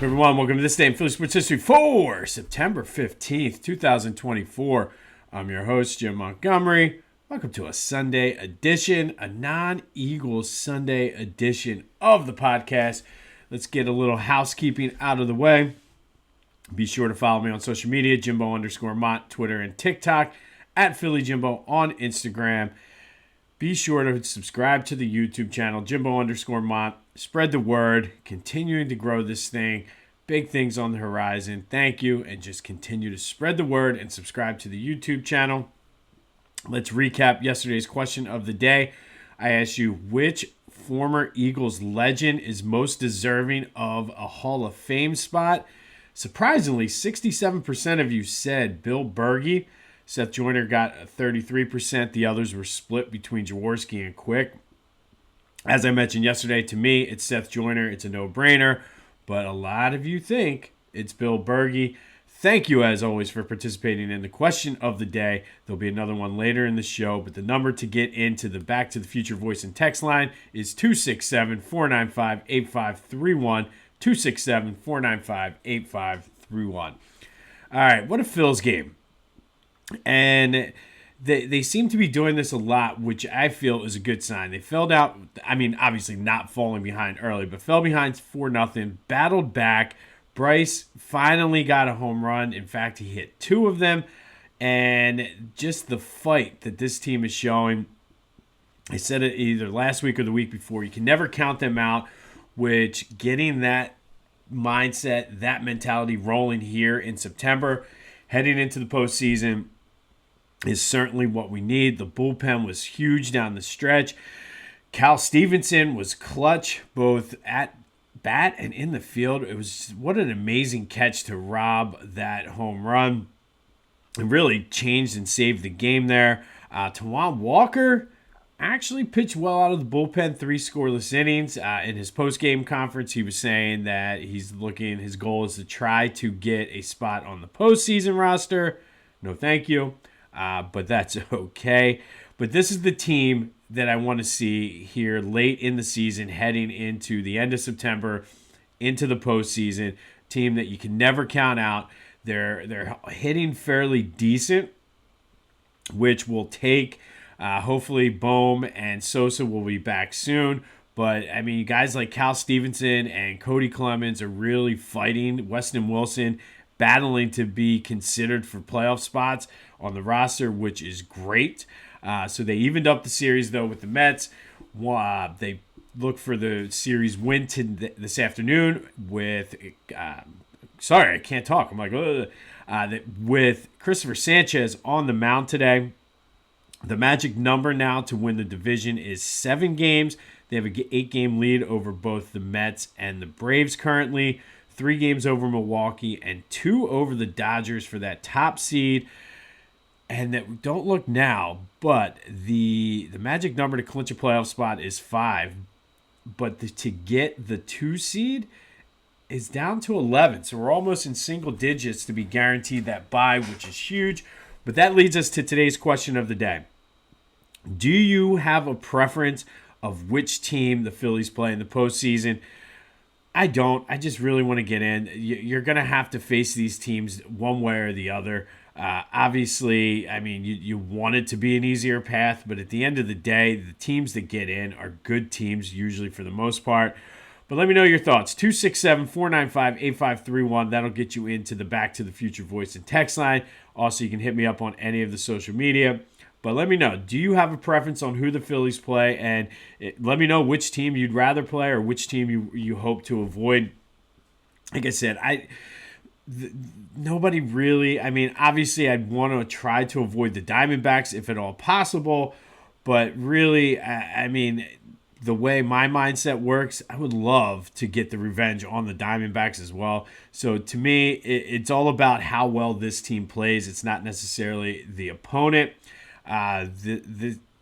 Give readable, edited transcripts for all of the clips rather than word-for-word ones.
everyone? Welcome to this day in Philly Sports History for September 15th, 2024. I'm your host, Jim Montgomery. Welcome to a Sunday edition, a non-Eagles Sunday edition of the podcast. Let's get a little housekeeping out of the way. Be sure to follow me on social media, Jimbo_Mont, Twitter and TikTok, at Philly Jimbo on Instagram. Be sure to subscribe to the YouTube channel, Jimbo_Mont. Spread the word, continuing to grow this thing. Big things on the horizon. Thank you, and just continue to spread the word and subscribe to the YouTube channel. Let's recap yesterday's question of the day. I asked you, which former Eagles legend is most deserving of a Hall of Fame spot? Surprisingly, 67% of you said Bill Bergey. Seth Joyner got 33%. The others were split between Jaworski and Quick. As I mentioned yesterday, to me, it's Seth Joyner. It's a no-brainer. But a lot of you think it's Bill Bergey. Thank you, as always, for participating in the question of the day. There'll be another one later in the show. But the number to get into the Back to the Future voice and text line is 267-495-8531. 267-495-8531. All right, what a Phil's game. And they seem to be doing this a lot, which I feel is a good sign. They fell out, obviously not falling behind early, but fell behind 4-0, battled back. Bryce finally got a home run. In fact, he hit 2 of them. And just the fight that this team is showing, I said it either last week or the week before, you can never count them out, which getting that mindset, that mentality rolling here in September, heading into the postseason, is certainly what we need. The bullpen was huge down the stretch. Cal Stevenson was clutch both at bat and in the field. It was what an amazing catch to rob that home run. It really changed and saved the game there. Tawan Walker actually pitched well out of the bullpen, 3 scoreless innings. In his post-game conference, he was saying that his goal is to try to get a spot on the postseason roster. No, thank you. But that's okay. But this is the team that I want to see here late in the season, heading into the end of September, into the postseason. Team that you can never count out. They're hitting fairly decent, which will take. Hopefully, Bohm and Sosa will be back soon. But, guys like Cal Stevenson and Cody Clemens are really fighting. Weston Wilson battling to be considered for playoff spots on the roster, which is great. So they evened up the series, though, with the Mets. They look for the series win this afternoon with sorry, I can't talk. I'm like, with Christopher Sanchez on the mound today. The magic number now to win the division is 7 games. They have an 8-game lead over both the Mets and the Braves currently. 3 games over Milwaukee and 2 over the Dodgers for that top seed. And that don't look now, but the magic number to clinch a playoff spot is 5. But to get the 2 seed is down to 11. So we're almost in single digits to be guaranteed that bye, which is huge. But that leads us to today's question of the day. Do you have a preference of which team the Phillies play in the postseason? I don't. I just really want to get in. You're going to have to face these teams one way or the other. Obviously, you want it to be an easier path, but at the end of the day, the teams that get in are good teams, usually for the most part. But let me know your thoughts. 267-495-8531. That'll get you into the Back to the Future voice and text line. Also, you can hit me up on any of the social media. But let me know, do you have a preference on who the Phillies play? And let me know which team you'd rather play or which team you hope to avoid. Like I said, nobody really, obviously I'd want to try to avoid the Diamondbacks if at all possible. But really, the way my mindset works, I would love to get the revenge on the Diamondbacks as well. So to me, it's all about how well this team plays. It's not necessarily the opponent.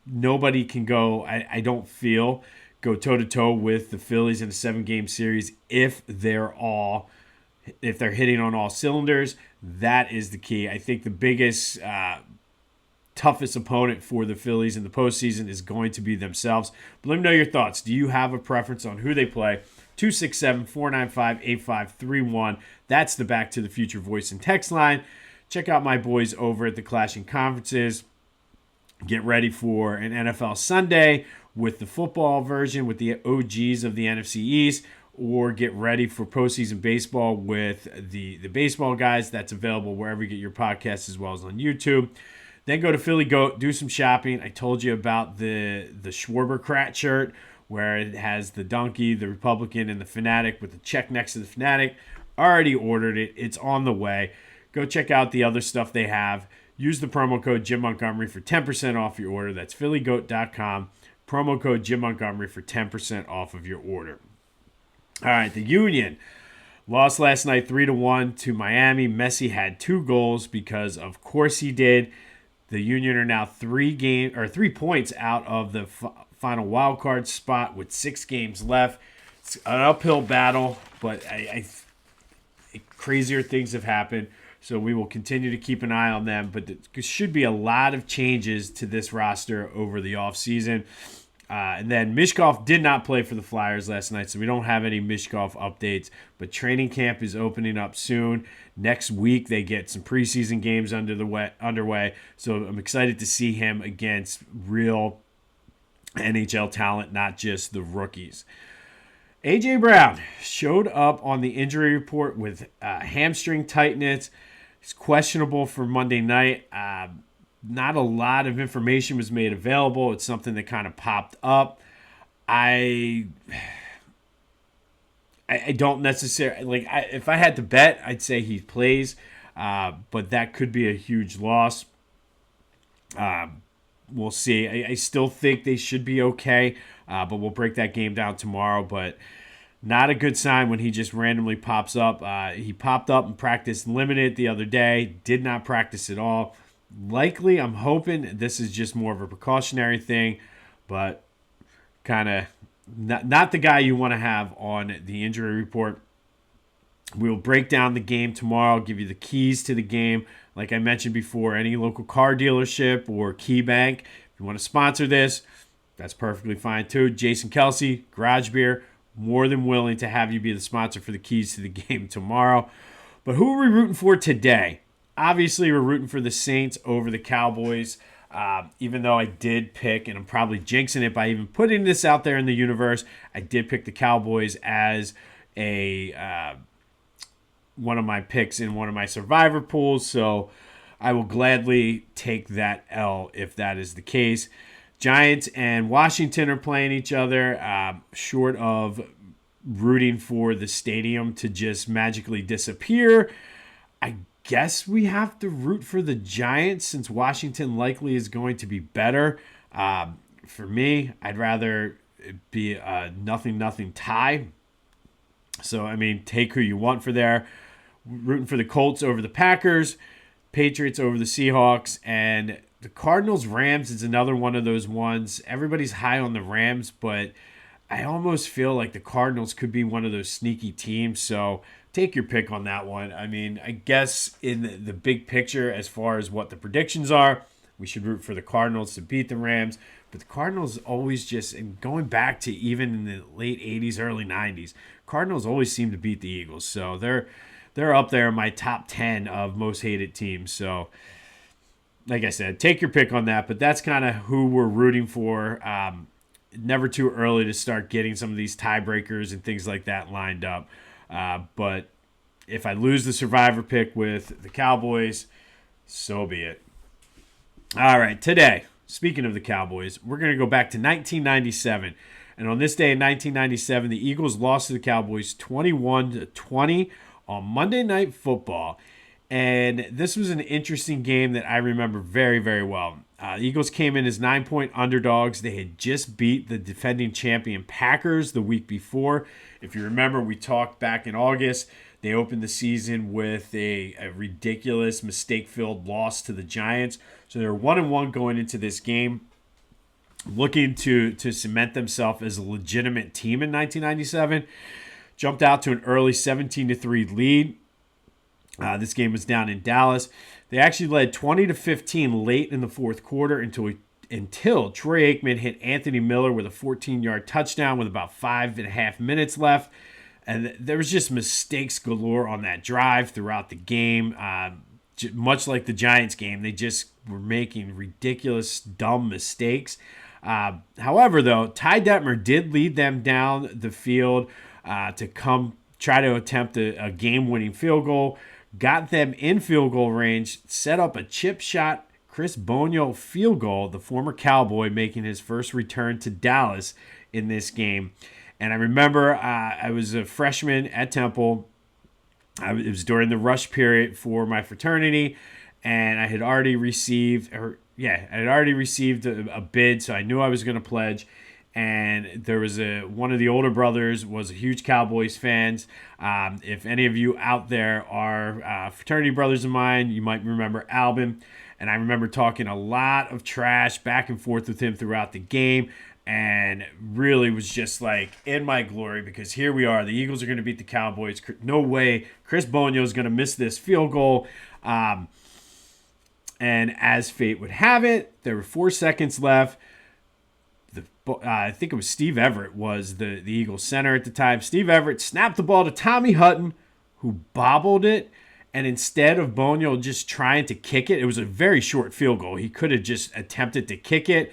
Nobody can go, I don't feel, go toe-to-toe with the Phillies in a 7-game series if they're hitting on all cylinders. That is the key. I think the biggest toughest opponent for the Phillies in the postseason is going to be themselves. But let me know your thoughts. Do you have a preference on who they play? 267-495-8531. That's the Back to the Future voice and text line. Check out my boys over at the Clashing Conferences. Get ready for an NFL Sunday with the football version with the OGs of the NFC East, or get ready for postseason baseball with the baseball guys. That's available wherever you get your podcasts as well as on YouTube. Then go to Philly Goat, do some shopping. I told you about the Schwarber shirt where it has the donkey, the Republican, and the Fanatic with the check next to the Fanatic. Already ordered it. It's on the way. Go check out the other stuff they have. Use the promo code Jim Montgomery for 10% off your order. That's phillygoat.com. Promo code Jim Montgomery for 10% off of your order. All right, the Union lost last night 3-1 to Miami. Messi had 2 goals because, of course, he did. The Union are now 3 points out of the final wild card spot with 6 games left. It's an uphill battle, but crazier things have happened. So we will continue to keep an eye on them. But there should be a lot of changes to this roster over the offseason. And then Mishkov did not play for the Flyers last night, so we don't have any Mishkov updates. But training camp is opening up soon. Next week, they get some preseason games underway. So I'm excited to see him against real NHL talent, not just the rookies. A.J. Brown showed up on the injury report with hamstring tightness. He's questionable for Monday night. Not a lot of information was made available. It's something that kind of popped up. I don't necessarily if I had to bet, I'd say he plays, but that could be a huge loss. We'll see. I still think they should be okay, but we'll break that game down tomorrow. But not a good sign when he just randomly pops up. He popped up and practiced limited the other day. Did not practice at all. Likely, I'm hoping this is just more of a precautionary thing, but kind of not the guy you want to have on the injury report. We'll break down the game tomorrow, give you the keys to the game. Like I mentioned before, any local car dealership or Key Bank, if you want to sponsor this, that's perfectly fine too. Jason Kelsey, Garage Beer, more than willing to have you be the sponsor for the keys to the game tomorrow. But who are we rooting for today? Obviously, we're rooting for the Saints over the Cowboys, even though I did pick, and I'm probably jinxing it by even putting this out there in the universe, I did pick the Cowboys as one of my picks in one of my survivor pools, so I will gladly take that L if that is the case. Giants and Washington are playing each other, short of rooting for the stadium to just magically disappear. I guess we have to root for the Giants since Washington likely is going to be better. For me, I'd rather it be a 0-0 tie. So, I mean, take who you want for there. Rooting for the Colts over the Packers, Patriots over the Seahawks, and the Cardinals-Rams is another one of those ones. Everybody's high on the Rams, but I almost feel like the Cardinals could be one of those sneaky teams. So take your pick on that one. I mean, I guess in the big picture, as far as what the predictions are, we should root for the Cardinals to beat the Rams. But the Cardinals always just, and going back to even in the late 80s, early 90s, Cardinals always seem to beat the Eagles. So they're up there in my top 10 of most hated teams. So, like I said, take your pick on that. But that's kind of who we're rooting for. Never too early to start getting some of these tiebreakers and things like that lined up. But if I lose the survivor pick with the Cowboys, so be it. All right, today, speaking of the Cowboys, we're going to go back to 1997. And on this day in 1997, the Eagles lost to the Cowboys 21-20 on Monday Night Football. And this was an interesting game that I remember very, very well. The Eagles came in as 9-point underdogs. They had just beat the defending champion Packers the week before. If you remember, we talked back in August. They opened the season with a ridiculous mistake-filled loss to the Giants. So they're 1-1 going into this game, looking to cement themselves as a legitimate team in 1997. Jumped out to an early 17-3 lead. This game was down in Dallas. They actually led 20-15 late in the fourth quarter until until Troy Aikman hit Anthony Miller with a 14-yard touchdown with about 5.5 minutes left. And there was just mistakes galore on that drive throughout the game. Much like the Giants game, they just were making ridiculous, dumb mistakes. However, though, Ty Detmer did lead them down the field to come try to attempt a game-winning field goal, got them in field goal range, set up a chip shot Chris Boniol field goal, the former Cowboy, making his first return to Dallas in this game. And I remember I was a freshman at Temple. It was during the rush period for my fraternity, and I had already received a bid, so I knew I was going to pledge. And there was one of the older brothers was a huge Cowboys fans. If any of you out there are fraternity brothers of mine, you might remember Albin. And I remember talking a lot of trash back and forth with him throughout the game, and really was just like in my glory, because here we are. The Eagles are going to beat the Cowboys. No way Chris Boniol is going to miss this field goal. And as fate would have it, there were 4 seconds left. I think it was Steve Everett was the Eagles center at the time. Steve Everett snapped the ball to Tommy Hutton, who bobbled it. And instead of Boniol just trying to kick it, it was a very short field goal. He could have just attempted to kick it.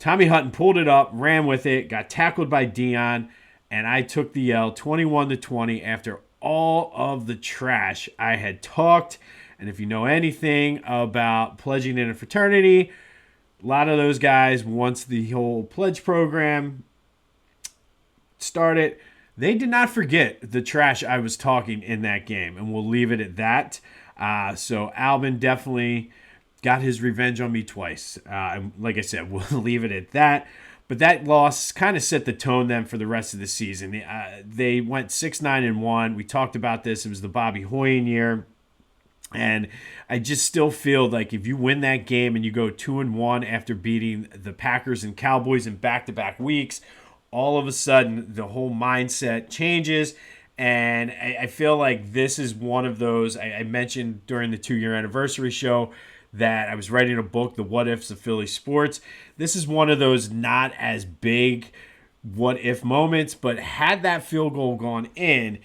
Tommy Hutton pulled it up, ran with it, got tackled by Dion, and I took the L 21-20 after all of the trash I had talked. And if you know anything about pledging in a fraternity, a lot of those guys, once the whole pledge program started, they did not forget the trash I was talking in that game, and we'll leave it at that. So Albin definitely got his revenge on me twice. And like I said, we'll leave it at that. But that loss kind of set the tone then for the rest of the season. They went 6-9-1. We talked about this. It was the Bobby Hoyen year. And I just still feel like if you win that game and you go 2-1 after beating the Packers and Cowboys in back-to-back weeks, all of a sudden the whole mindset changes. And I feel like this is one of those, I mentioned during the 2-year anniversary show that I was writing a book, The What Ifs of Philly Sports. This is one of those not as big what if moments, but had that field goal gone in,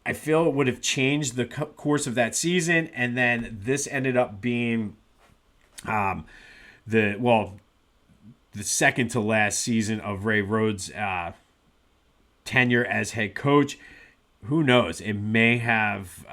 I feel it would have changed the course of that season. And then this ended up being the second to last season of Ray Rhodes' tenure as head coach. Who knows? It may have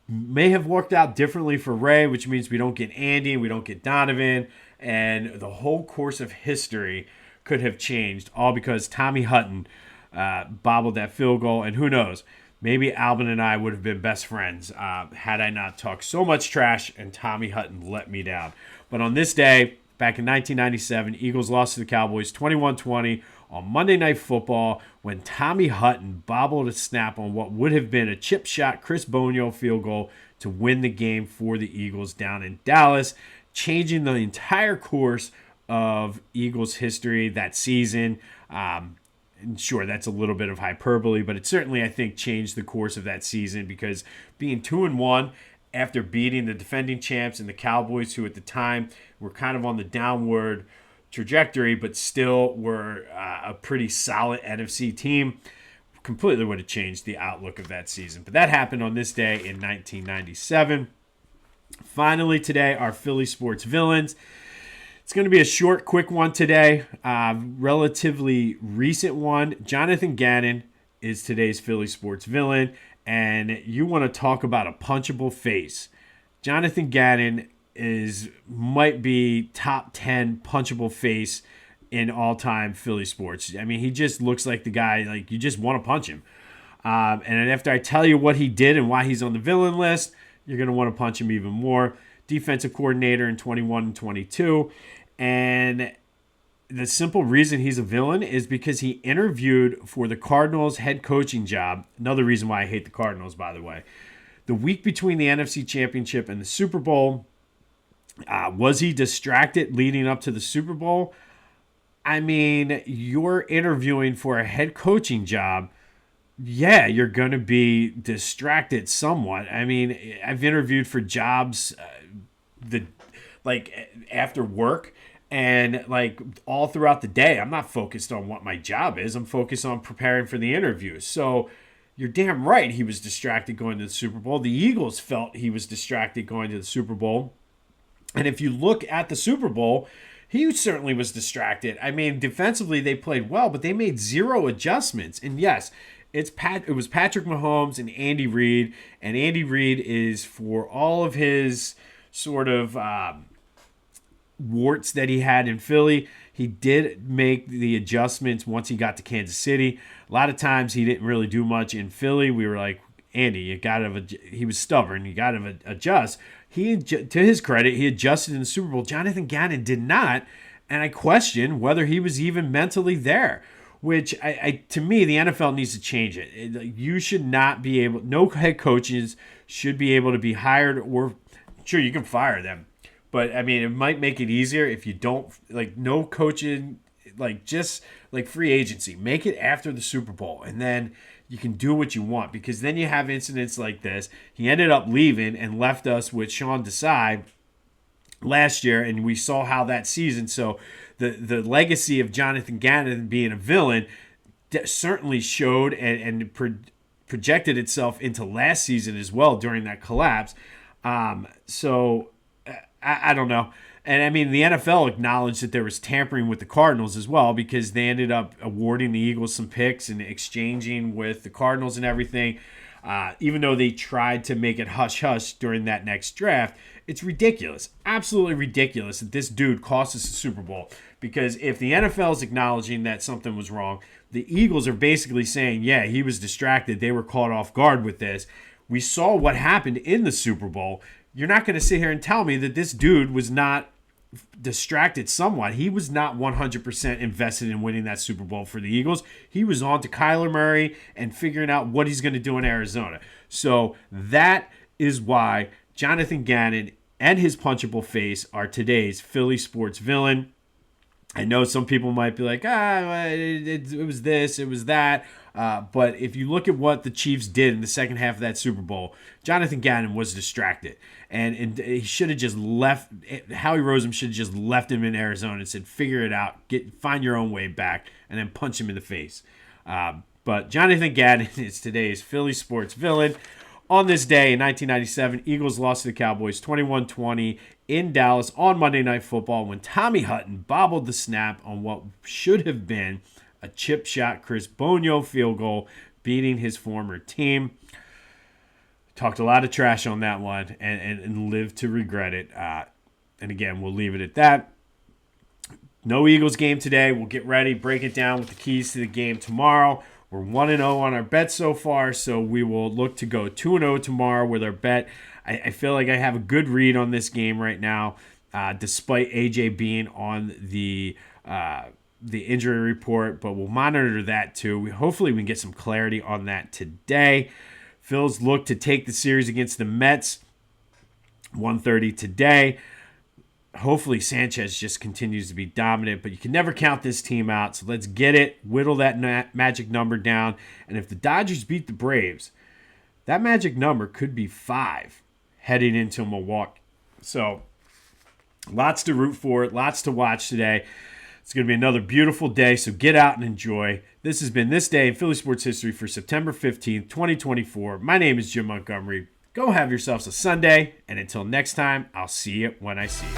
worked out differently for Ray, which means we don't get Andy, we don't get Donovan, and the whole course of history could have changed, all because Tommy Hutton bobbled that field goal. And who knows? Maybe Albin and I would have been best friends had I not talked so much trash and Tommy Hutton let me down. But on this day, back in 1997, Eagles lost to the Cowboys 21-20 on Monday Night Football when Tommy Hutton bobbled a snap on what would have been a chip shot Chris Boniol field goal to win the game for the Eagles down in Dallas, changing the entire course of Eagles history that season. And sure, that's a little bit of hyperbole, but it certainly, I think, changed the course of that season, because being 2-1 after beating the defending champs and the Cowboys, who at the time were kind of on the downward trajectory, but still were a pretty solid NFC team, completely would have changed the outlook of that season. But that happened on this day in 1997. Finally today, our Philly Sports Villains. It's going to be a short, quick one today. Relatively recent one. Jonathon Gannon is today's Philly Sports Villain. And you want to talk about a punchable face. Jonathon Gannon might be top 10 punchable face in all-time Philly sports. I mean, he just looks like the guy, like, you just want to punch him. And after I tell you what he did and why he's on the villain list, you're going to want to punch him even more. Defensive coordinator in 21 and 22. And the simple reason he's a villain is because he interviewed for the Cardinals head coaching job. Another reason why I hate the Cardinals, by the way. The week between the NFC Championship and the Super Bowl, was he distracted leading up to the Super Bowl? I mean, you're interviewing for a head coaching job. Yeah, you're going to be distracted somewhat. I mean, I've interviewed for jobs after work, And like all throughout the day, I'm not focused on what my job is. I'm focused on preparing for the interview. So you're damn right he was distracted going to the Super Bowl. The Eagles felt he was distracted going to the Super Bowl. And if you look at the Super Bowl, he certainly was distracted. I mean, defensively they played well, but they made zero adjustments. And yes, it was Patrick Mahomes and Andy Reid. And Andy Reid is, for all of his sort of warts that he had in Philly, he did make the adjustments once he got to Kansas City. A lot of times he didn't really do much in Philly. We were like, Andy, he was stubborn. You got to adjust. To his credit, he adjusted in the Super Bowl. Jonathon Gannon did not, and I question whether he was even mentally there. Which to me, the NFL needs to change it. You should not be able. No head coaches should be able to be hired, or sure you can fire them, but I mean it might make it easier if you don't no coaching, just free agency. Make it after the Super Bowl, and then you can do what you want, because then you have incidents like this. He ended up leaving and left us with Sean Desai last year, and we saw how that season. So the legacy of Jonathon Gannon being a villain certainly showed and projected itself into last season as well during that collapse. So I don't know. And I mean, the NFL acknowledged that there was tampering with the Cardinals as well, because they ended up awarding the Eagles some picks and exchanging with the Cardinals and everything. Even though they tried to make it hush-hush during that next draft, it's ridiculous. Absolutely ridiculous that this dude cost us the Super Bowl. Because if the NFL is acknowledging that something was wrong, the Eagles are basically saying, yeah, he was distracted. They were caught off guard with this. We saw what happened in the Super Bowl. You're not going to sit here and tell me that this dude was not distracted somewhat. He was not 100% invested in winning that Super Bowl for the Eagles. He was on to Kyler Murray and figuring out what he's going to do in Arizona. So that is why Jonathon Gannon and his punchable face are today's Philly sports villain. I know some people might be like, it was this, it was that. But if you look at what the Chiefs did in the second half of that Super Bowl, Jonathon Gannon was distracted. And he should have just left. Howie Roseman should have just left him in Arizona and said, figure it out, find your own way back, and then punch him in the face. But Jonathon Gannon is today's Philly sports villain. On this day in 1997, Eagles lost to the Cowboys 21-20 in Dallas on Monday Night Football when Tommy Hutton bobbled the snap on what should have been a chip shot Chris Boniol field goal, beating his former team. Talked a lot of trash on that one and lived to regret it. And again, we'll leave it at that. No Eagles game today. We'll get ready, break it down with the keys to the game tomorrow. We're 1-0 on our bet so far, so we will look to go 2-0 tomorrow with our bet. I feel like I have a good read on this game right now, despite AJ being on the injury report, but we'll monitor that too. Hopefully we can get some clarity on that today. Phil's look to take the series against the Mets, 1:30 today. Hopefully Sanchez just continues to be dominant, but you can never count this team out. So let's get it, whittle that magic number down. And if the Dodgers beat the Braves, that magic number could be 5 heading into Milwaukee. So lots to root for, lots to watch today. It's going to be another beautiful day, so get out and enjoy. This has been This Day in Philly Sports History for September 15th, 2024. My name is Jim Montgomery. Go have yourselves a Sunday, and until next time, I'll see you when I see you.